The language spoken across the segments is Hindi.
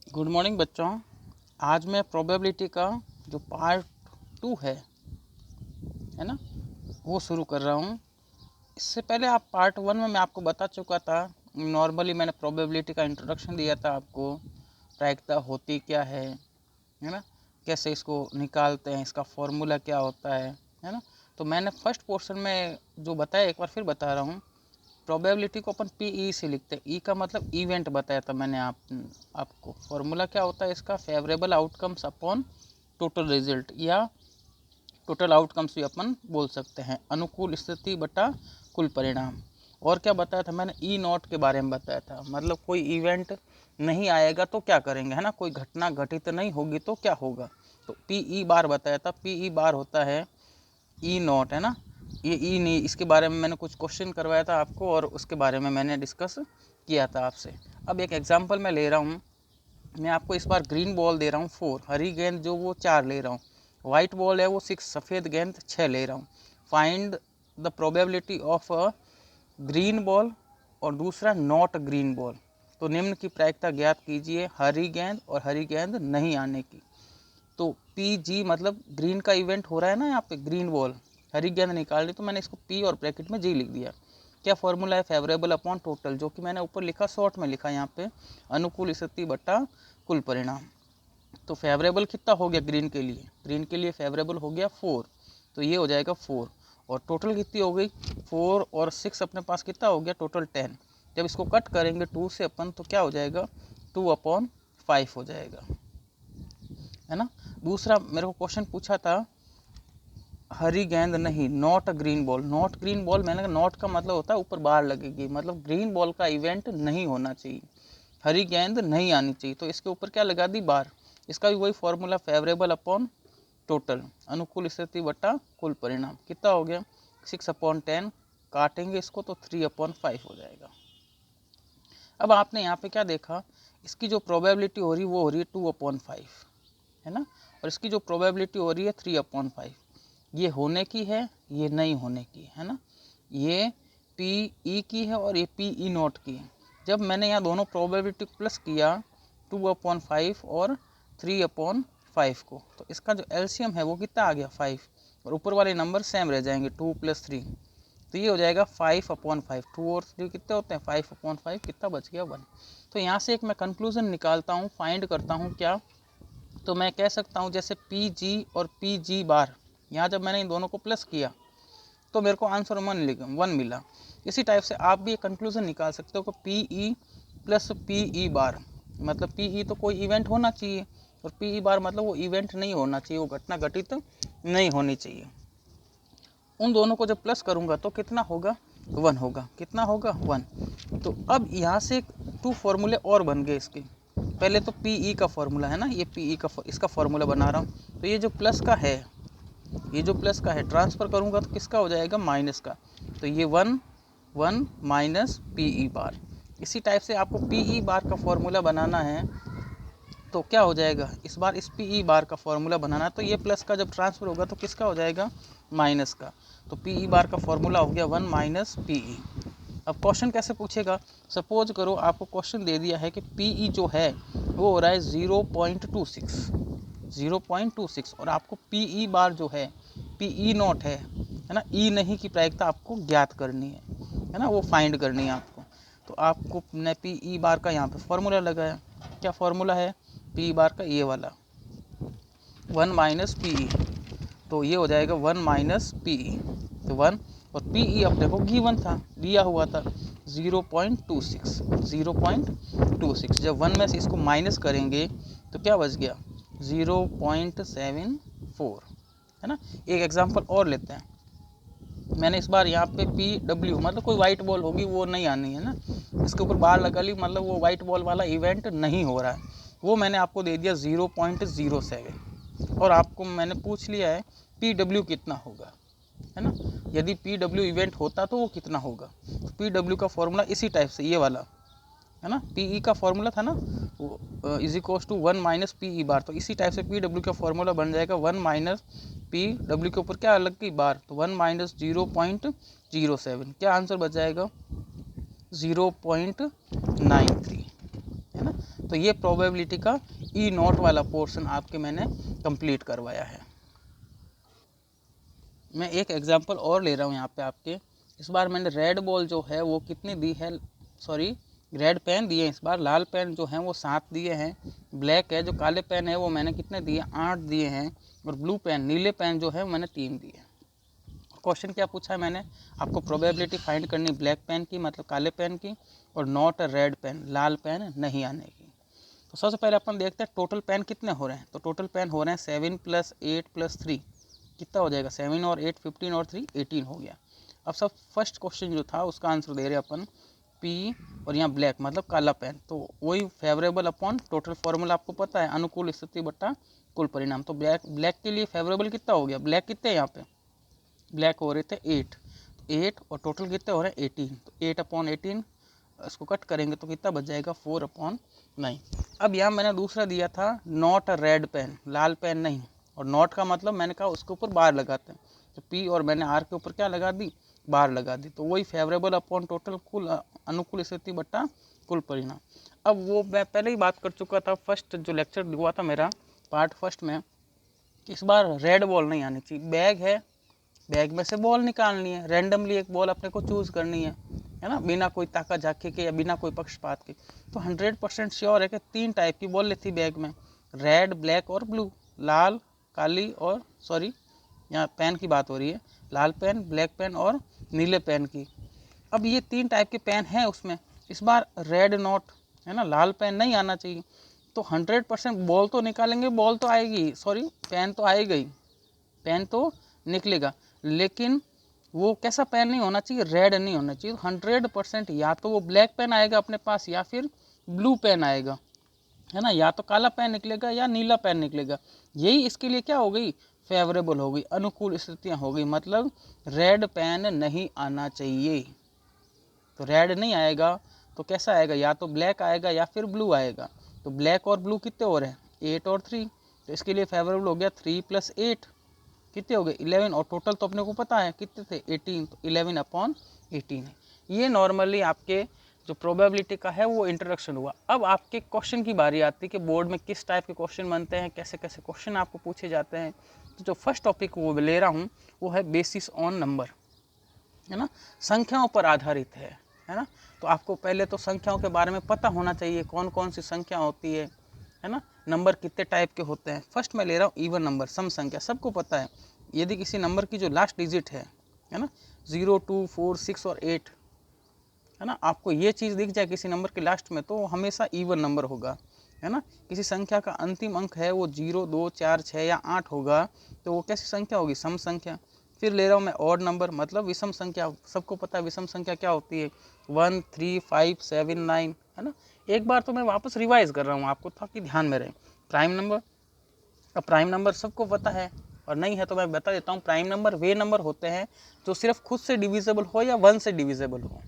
गुड मॉर्निंग बच्चों। आज मैं प्रोबेबिलिटी का जो पार्ट 2 है ना, वो शुरू कर रहा हूँ। इससे पहले आप पार्ट 1 में मैं आपको बता चुका था। नॉर्मली मैंने प्रोबेबिलिटी का इंट्रोडक्शन दिया था आपको, प्रायिकता होती क्या है ना, कैसे इसको निकालते हैं, इसका फॉर्मूला क्या होता है ना। तो मैंने फर्स्ट पोर्शन में जो बताया एक बार फिर बता रहा हूँ। प्रोबेबिलिटी को अपन PE से लिखते हैं। ई का मतलब इवेंट बताया था मैंने आपको। फॉर्मूला क्या होता है इसका, favourable outcomes upon total result, या टोटल आउटकम्स भी अपन बोल सकते हैं, अनुकूल स्थिति बटा कुल परिणाम। और क्या बताया था मैंने, ई नॉट के बारे में बताया था, मतलब कोई इवेंट नहीं आएगा तो क्या करेंगे, है ना, कोई घटना घटित नहीं होगी तो क्या होगा। तो PE बार बताया था, PE बार होता है ई नॉट, है ना। ये ई नहीं, इसके बारे में मैंने कुछ क्वेश्चन करवाया था आपको और उसके बारे में मैंने डिस्कस किया था आपसे। अब एक एग्जांपल मैं ले रहा हूँ। मैं आपको इस बार ग्रीन बॉल दे रहा हूँ 4, हरी गेंद जो वो 4 ले रहा हूँ, वाइट बॉल है वो 6, सफ़ेद गेंद 6 ले रहा हूँ। Find the probability of a green ball और दूसरा नॉट ग्रीन बॉल। तो निम्न की प्रायिकता ज्ञात कीजिए हरी गेंद और हरी गेंद नहीं आने की। तो PG मतलब ग्रीन का इवेंट हो रहा है ना यहाँ पे, ग्रीन बॉल, हरी गेंद निकालनी, तो मैंने इसको P और ब्रैकेट में G लिख दिया। क्या फॉर्मूला है, फेवरेबल अपॉन टोटल, जो कि मैंने ऊपर लिखा, शॉर्ट में लिखा यहाँ पे, अनुकूल स्थिति बटा कुल परिणाम। तो फेवरेबल कितना हो गया ग्रीन के लिए, ग्रीन के लिए फेवरेबल हो गया 4, तो ये हो जाएगा 4। और टोटल कितनी हो गई, 4 और 6 अपने पास कितना हो गया, टोटल 10। जब इसको कट करेंगे 2 से अपन तो क्या हो जाएगा, 2/5 हो जाएगा, है ना। दूसरा मेरे को क्वेश्चन पूछा था, हरी गेंद नहीं, not green ball. Not green ball, मैंने कहा नॉट का मतलब होता है ऊपर बार लगेगी, मतलब ग्रीन बॉल का इवेंट नहीं होना चाहिए, हरी गेंद नहीं आनी चाहिए, तो इसके ऊपर क्या लगा दी, बार। इसका भी वही फॉर्मूला, फेवरेबल अपॉन टोटल, अनुकूल स्थिति बटा कुल परिणाम। कितना हो गया, 6/10, काटेंगे इसको तो 3/5 हो जाएगा। अब आपने यहाँ पे क्या देखा, इसकी जो प्रोबेबिलिटी हो रही वो हो रही है 2/5, है ना, और इसकी जो प्रोबेबिलिटी हो रही है 3/5। ये होने की है, ये नहीं होने की है ना, ये PE की है और ये PE नॉट की है। जब मैंने यहाँ दोनों प्रोबेबिलिटी प्लस किया 2/5 और 3/5 को, तो इसका जो LCM है वो कितना आ गया, 5, और ऊपर वाले नंबर सेम रह जाएंगे, 2 + 3, तो ये हो जाएगा 5/5। 2 और 3 कितने होते हैं, 5/5, कितना बच गया, 1। तो यहाँ से एक मैं कंक्लूजन निकालता हूँ, फाइंड करता हूँ क्या, तो मैं कह सकता हूँ जैसे PG और PG बार, यहाँ जब मैंने इन दोनों को प्लस किया तो मेरे को आंसर 1 मिला। इसी टाइप से आप भी एक कंक्लूजन निकाल सकते हो कि PE + PE बार, मतलब PE तो कोई इवेंट होना चाहिए और PE बार मतलब वो इवेंट नहीं होना चाहिए, वो घटना घटित नहीं होनी चाहिए। उन दोनों को जब प्लस करूँगा तो कितना होगा, 1 होगा। कितना होगा, 1। तो अब यहाँ से 2 फॉर्मूले और बन गए इसके। पहले तो PE का फॉर्मूला है ना, ये PE का इसका फॉर्मूला बना रहा हूँ। तो ये जो प्लस का है, ये जो प्लस का है, ट्रांसफ़र करूँगा तो किसका हो जाएगा, माइनस का। तो ये 1 1 माइनस PE बार। इसी टाइप से आपको PE बार का फॉर्मूला बनाना है, तो क्या हो जाएगा, इस बार इस PE बार का फॉर्मूला बनाना, तो ये प्लस का जब ट्रांसफ़र होगा तो किसका हो जाएगा, माइनस का। तो PE बार का फॉर्मूला हो गया 1 माइनस PE। अब क्वेश्चन कैसे पूछेगा, सपोज करो आपको क्वेश्चन दे दिया है कि PE जो है वो हो रहा है 0.26 और आपको PE बार जो है, PE नॉट है ना, E नहीं की प्रायिकता आपको ज्ञात करनी है ना, वो फाइंड करनी है आपको। तो आपको ने PE बार का यहाँ पे फॉर्मूला लगाया, क्या फॉर्मूला है PE बार का, ये वाला 1 माइनस PE, तो ये हो जाएगा 1 माइनस PE, तो 1, और PE अब देखो गिवन था, दिया हुआ था 0.26। जब 1 में से इसको माइनस करेंगे तो क्या बच गया, 0.74, है ना। एक एग्जांपल और लेते हैं। मैंने इस बार यहाँ पे PW मतलब कोई वाइट बॉल होगी वो नहीं आनी है ना, इसके ऊपर बार लगा ली, मतलब वो वाइट बॉल वाला इवेंट नहीं हो रहा है, वो मैंने आपको दे दिया 0.07। और आपको मैंने पूछ लिया है PW कितना होगा, है ना। यदि PW इवेंट होता तो वो कितना होगा, तो PW का फॉर्मूला इसी टाइप से, ये वाला है ना, PE का फॉर्मूला था ना, वो = 1 माइनस PE बार, तो इसी टाइप से PW का फॉर्मूला बन जाएगा 1 माइनस PW के ऊपर क्या लग गई, बार, तो 1 माइनस 0.07, क्या आंसर बच जाएगा, 0.93, है ना। तो ये प्रोबेबिलिटी का ई नॉट वाला पोर्शन आपके मैंने कंप्लीट करवाया है। मैं एक एग्जांपल और ले रहा हूँ यहाँ पे आपके। इस बार मैंने रेड बॉल जो है वो कितनी दी है, सॉरी रेड पेन दिए, इस बार लाल पेन जो है वो 7 दिए हैं। ब्लैक है जो काले पेन है वो मैंने कितने दिए, 8 दिए हैं। और ब्लू पेन नीले पेन जो है मैंने 3 दिए। क्वेश्चन क्या पूछा है मैंने, आपको प्रोबेबिलिटी फाइंड करनी ब्लैक पेन की मतलब काले पेन की, और नॉट रेड पेन लाल पेन नहीं आने की। तो सबसे पहले अपन देखते हैं टोटल पेन कितने हो रहे हैं। तो टोटल पेन हो रहे हैं 7 + 8 + 3 कितना हो जाएगा, 7 और 8 15 और 3 18 हो गया। अब सब फर्स्ट क्वेश्चन जो था उसका आंसर दे रहे अपन पी और यहाँ ब्लैक मतलब काला पेन, तो वही फेवरेबल अपॉन टोटल फॉर्मूला आपको पता है, अनुकूल स्थिति बट्टा कुल परिणाम। तो ब्लैक के लिए फेवरेबल कितना हो गया, ब्लैक कितने यहाँ पे ब्लैक हो रहे थे 8 और टोटल कितने हो रहे हैं 18, तो 8/18 इसको कट करेंगे तो कितना बच जाएगा 4/9। अब यहाँ मैंने दूसरा दिया था नॉट रेड पेन लाल पेन नहीं, और नॉट का मतलब मैंने कहा उसके ऊपर बार लगाते हैं, तो पी और मैंने आर के ऊपर क्या लगा दी, बार लगा दी। तो वही फेवरेबल अपॉन टोटल कुल अनुकूल स्थिति बट्टा कुल परिणाम। अब वो मैं पहले ही बात कर चुका था फर्स्ट जो लेक्चर हुआ था मेरा पार्ट फर्स्ट में, इस बार रेड बॉल नहीं आनी चाहिए। बैग है, बैग में से बॉल निकालनी है, रैंडमली एक बॉल अपने को चूज़ करनी है ना, बिना कोई ताका झाकी के या बिना कोई पक्षपात के। तो 100% श्योर है कि 3 टाइप की बॉल थी बैग में, रेड ब्लैक और ब्लू, लाल काली और सॉरी यहाँ पेन की बात हो रही है, लाल पेन ब्लैक पेन और नीले पेन की। अब ये 3 टाइप के पेन हैं उसमें, इस बार रेड नोट है ना, लाल पेन नहीं आना चाहिए। तो 100% बॉल तो निकालेंगे, बॉल तो आएगी, सॉरी पेन तो आएगा ही, पेन तो निकलेगा, लेकिन वो कैसा पेन नहीं होना चाहिए, रेड नहीं होना चाहिए। 100% या तो वो ब्लैक पेन आएगा अपने पास या फिर ब्लू पेन आएगा, है ना, या तो काला पेन निकलेगा या नीला पेन निकलेगा। यही इसके लिए क्या हो गई, फेवरेबल हो गई, अनुकूल स्थितियाँ हो गई, मतलब रेड पेन नहीं आना चाहिए। तो रेड नहीं आएगा तो कैसा आएगा, या तो ब्लैक आएगा या फिर ब्लू आएगा। तो ब्लैक और ब्लू कितने हो रहे हैं 8 और 3, तो इसके लिए फेवरेबल हो गया 3 + 8 कितने हो गए 11, और टोटल तो अपने को पता है कितने थे 18, तो 11/18 है। ये नॉर्मली आपके जो प्रोबेबिलिटी का है वो इंट्रोडक्शन हुआ। अब आपके क्वेश्चन की बारी आती है कि बोर्ड में किस टाइप के क्वेश्चन बनते हैं, कैसे कैसे क्वेश्चन आपको पूछे जाते हैं। तो जो फर्स्ट टॉपिक वो ले रहा हूँ वो है बेसिस ऑन नंबर, है ना, संख्याओं पर आधारित है ना। तो आपको पहले तो संख्याओं के बारे में पता होना चाहिए, कौन कौन सी संख्या होती है ना, नंबर कितने टाइप के होते हैं। फर्स्ट मैं ले रहा हूँ इवन नंबर, सम संख्या, सबको पता है यदि किसी नंबर की जो लास्ट डिजिट है ना 0 2 4 6 और 8 है ना, आपको ये चीज़ दिख जाए किसी नंबर के लास्ट में तो हमेशा इवन नंबर होगा, है ना। किसी संख्या का अंतिम अंक है वो 0 2 4 6 या 8 होगा तो वो कैसी संख्या होगी, सम संख्या। फिर ले रहा हूँ मैं ऑड नंबर, मतलब विषम संख्या, सबको पता है विषम संख्या क्या होती है, 1 3 5 7 9, है ना। एक बार तो मैं वापस रिवाइज कर रहा हूँ आपको ताकि ध्यान में रहे। प्राइम नंबर, अब प्राइम नंबर सबको पता है, और नहीं है तो मैं बता देता हूँ। प्राइम नंबर वे नंबर होते हैं जो सिर्फ खुद से डिविजिबल हो या 1 से डिविजिबल हो,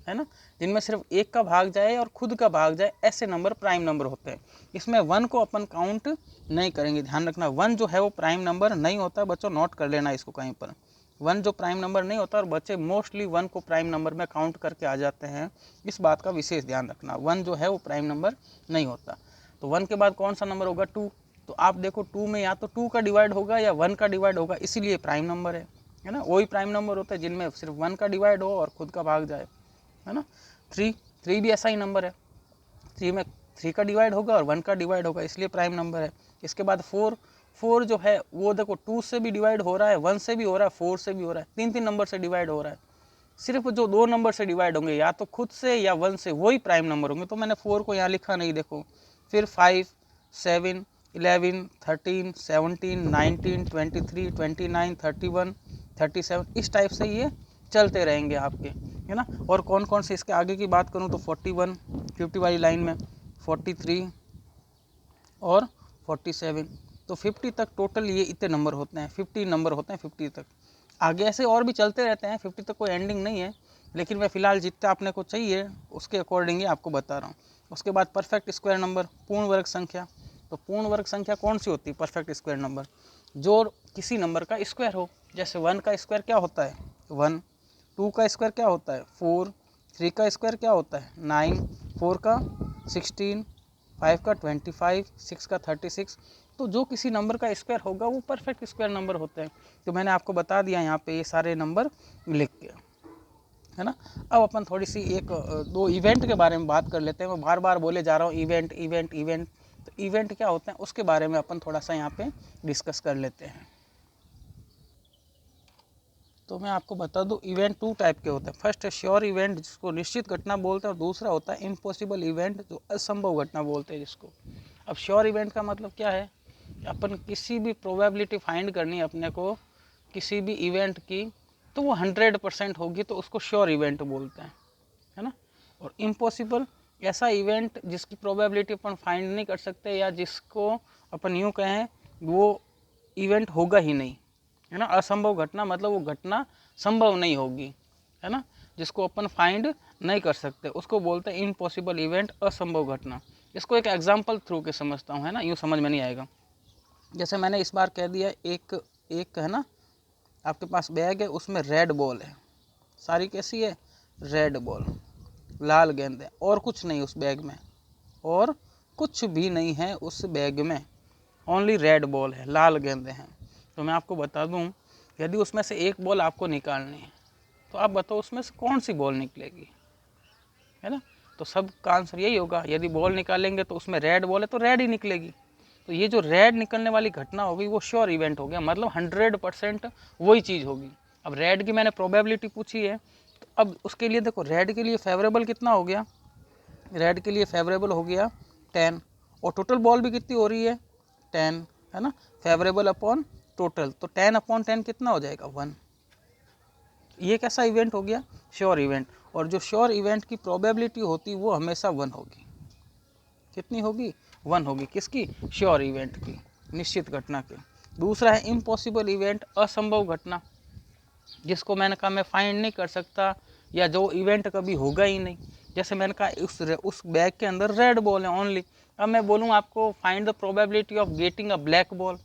है ना, जिनमें सिर्फ 1 का भाग जाए और खुद का भाग जाए, ऐसे नंबर प्राइम नंबर होते हैं। इसमें 1 को अपन काउंट नहीं करेंगे, ध्यान रखना 1 जो है वो प्राइम नंबर नहीं होता। बच्चों नोट कर लेना इसको कहीं पर, 1 जो प्राइम नंबर नहीं होता, और बच्चे मोस्टली 1 को प्राइम नंबर में काउंट करके आ जाते हैं, इस बात का विशेष ध्यान रखना। 1 जो है वो प्राइम नंबर नहीं होता। तो 1 के बाद कौन सा नंबर होगा 2, तो आप देखो 2 में या तो 2 का डिवाइड होगा या 1 का डिवाइड होगा, इसीलिए प्राइम नंबर है ना। वही प्राइम नंबर होता है जिनमें सिर्फ 1 का डिवाइड हो और खुद का भाग जाए, है ना। 3 भी ऐसा ही नंबर है, 3 में 3 का डिवाइड होगा और 1 का डिवाइड होगा, इसलिए प्राइम नंबर है। इसके बाद 4 जो है वो देखो 2 से भी डिवाइड हो रहा है, 1 से भी हो रहा है, 4 से भी हो रहा है, 3 नंबर से डिवाइड हो रहा है। सिर्फ जो 2 नंबर से डिवाइड होंगे या तो खुद से या 1 से, वही प्राइम नंबर होंगे। तो मैंने 4 को यहाँ लिखा नहीं, देखो। फिर 5 7 11 13 17 19 23 29 31 37, इस टाइप से ये चलते रहेंगे आपके, है ना। और कौन कौन से इसके आगे की बात करूँ तो 41 50 वाली लाइन में 43 और 47, तो 50 तक टोटल ये इतने नंबर होते हैं, 50 नंबर होते हैं 50 तक। आगे ऐसे और भी चलते रहते हैं, 50 तक कोई एंडिंग नहीं है, लेकिन मैं फ़िलहाल जितना आपने को चाहिए उसके अकॉर्डिंग ही आपको बता रहा हूँ। उसके बाद परफेक्ट स्क्वायर नंबर, पूर्ण वर्ग संख्या। तो पूर्ण वर्ग संख्या कौन सी होती है, परफेक्ट स्क्वायर नंबर, जो किसी नंबर का स्क्वायर हो। जैसे 1 का स्क्वायर क्या होता है 1, 2 का स्क्वायर क्या होता है 4, 3 का स्क्वायर क्या होता है 9, 4 का 16, 5 का 25, 6 का 36। तो जो किसी नंबर का स्क्वायर होगा वो परफेक्ट स्क्वायर नंबर होते हैं। तो मैंने आपको बता दिया यहाँ पे ये सारे नंबर लिख के, है ना। अब अपन थोड़ी सी एक दो इवेंट के बारे में बात कर लेते हैं। मैं बार बार बोले जा रहा हूँ इवेंट इवेंट इवेंट। तो इवेंट क्या होते हैं उसके बारे में अपन थोड़ा सा यहाँ पे डिस्कस कर लेते हैं। तो मैं आपको बता दूं इवेंट 2 टाइप के होते हैं। फर्स्ट है श्योर इवेंट जिसको निश्चित घटना बोलते हैं, और दूसरा होता है इम्पॉसिबल इवेंट जो असंभव घटना बोलते हैं जिसको। अब श्योर इवेंट का मतलब क्या है, अपन किसी भी प्रोबेबिलिटी फाइंड करनी है अपने को किसी भी इवेंट की, तो वो 100% होगी, तो उसको श्योर इवेंट बोलते हैं, है ना। और इम्पॉसिबल ऐसा इवेंट जिसकी प्रोबेबिलिटी अपन फाइंड नहीं कर सकते, या जिसको अपन यूँ कहें वो इवेंट होगा ही नहीं, है ना। असंभव घटना मतलब वो घटना संभव नहीं होगी, है ना, जिसको अपन फाइंड नहीं कर सकते उसको बोलते हैं इम्पॉसिबल इवेंट, असंभव घटना। इसको एक एग्जांपल थ्रू के समझता हूँ, है ना, यूँ समझ में नहीं आएगा। जैसे मैंने इस बार कह दिया एक है ना, आपके पास बैग है उसमें रेड बॉल है, सारी कैसी है, रेड बॉल, लाल गेंद है, और कुछ नहीं उस बैग में, और कुछ भी नहीं है उस बैग में, ओनली रेड बॉल है, लाल गेंदे हैं। तो मैं आपको बता दूं यदि उसमें से एक बॉल आपको निकालनी है तो आप बताओ उसमें से कौन सी बॉल निकलेगी, है ना। तो सब का आंसर यही होगा, यदि बॉल निकालेंगे तो उसमें रेड बॉल है तो रेड ही निकलेगी। तो ये जो रेड निकलने वाली घटना होगी वो श्योर इवेंट हो गया, मतलब 100% वही चीज़ होगी। अब रेड की मैंने प्रोबेबिलिटी पूछी है, तो अब उसके लिए देखो रेड के लिए फेवरेबल कितना हो गया, रेड के लिए फेवरेबल हो गया 10, और टोटल बॉल भी कितनी हो रही है 10, है ना। फेवरेबल अपॉन टोटल, तो 10/10 कितना हो जाएगा 1। ये कैसा इवेंट हो गया, श्योर इवेंट। और जो श्योर इवेंट की प्रोबेबिलिटी होती वो हमेशा 1 होगी। कितनी होगी, 1 होगी, किसकी, श्योर इवेंट की, निश्चित घटना की। दूसरा है इम्पॉसिबल इवेंट, असंभव घटना, जिसको मैंने कहा मैं फाइंड नहीं कर सकता, या जो इवेंट कभी होगा ही नहीं। जैसे मैंने कहा उस बैग के अंदर रेड बॉल है ओनली। अब मैं बोलूँ आपको find the probability of getting a black ball,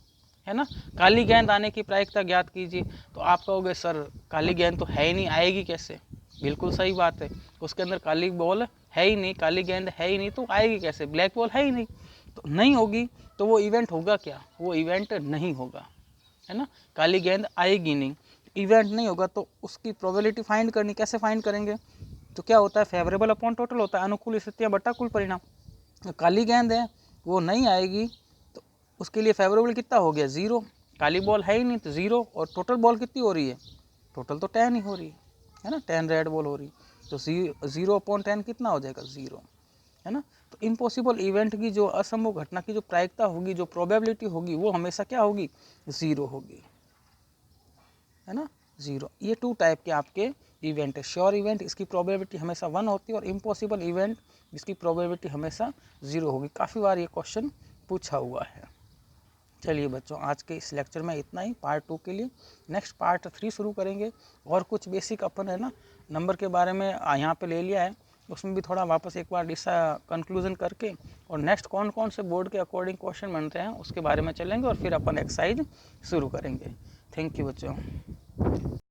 है ना, काली गेंद आने की प्रायिकता ज्ञात कीजिए। तो आप कहोगे सर काली गेंद तो है ही नहीं, आएगी कैसे। बिल्कुल सही बात है, उसके अंदर काली बॉल है ही नहीं, काली गेंद है ही नहीं, तो आएगी कैसे, ब्लैक बॉल है ही नहीं, तो नहीं होगी। तो वो इवेंट होगा क्या, वो इवेंट नहीं होगा, है ना, काली गेंद आएगी नहीं, इवेंट नहीं होगा। तो उसकी प्रोबेबिलिटी फाइंड करनी, कैसे फाइंड करेंगे, तो क्या होता है फेवरेबल अपॉन टोटल होता है, अनुकूल स्थितियाँ बटा कुल परिणाम। तो काली गेंद है वो नहीं आएगी, तो उसके लिए फेवरेबल कितना हो गया 0, काली बॉल है ही नहीं तो 0, और टोटल बॉल कितनी हो रही है, टोटल तो 10 ही हो रही है ना, 10 रेड बॉल हो रही, तो 0/10 कितना हो जाएगा 0, है ना। तो इम्पॉसिबल इवेंट की जो असंभव घटना की जो प्रायिकता होगी, जो प्रोबेबिलिटी होगी, वो हमेशा क्या होगी 0 होगी, है ना, 0। ये 2 टाइप के आपके इवेंट है, श्योर इवेंट इसकी प्रोबेबिलिटी हमेशा 1 होती है, और इम्पॉसिबल इवेंट जिसकी प्रोबेबिलिटी हमेशा 0 होगी। काफ़ी बार ये क्वेश्चन पूछा हुआ है। चलिए बच्चों आज के इस लेक्चर में इतना ही पार्ट 2 के लिए। नेक्स्ट पार्ट 3 शुरू करेंगे, और कुछ बेसिक अपन है ना नंबर के बारे में यहाँ पे ले लिया है, उसमें भी थोड़ा वापस एक बार कंक्लूजन करके, और नेक्स्ट कौन कौन से बोर्ड के अकॉर्डिंग क्वेश्चन बनते हैं उसके बारे में चलेंगे, और फिर अपन एक्सरसाइज शुरू करेंगे। थैंक यू बच्चों।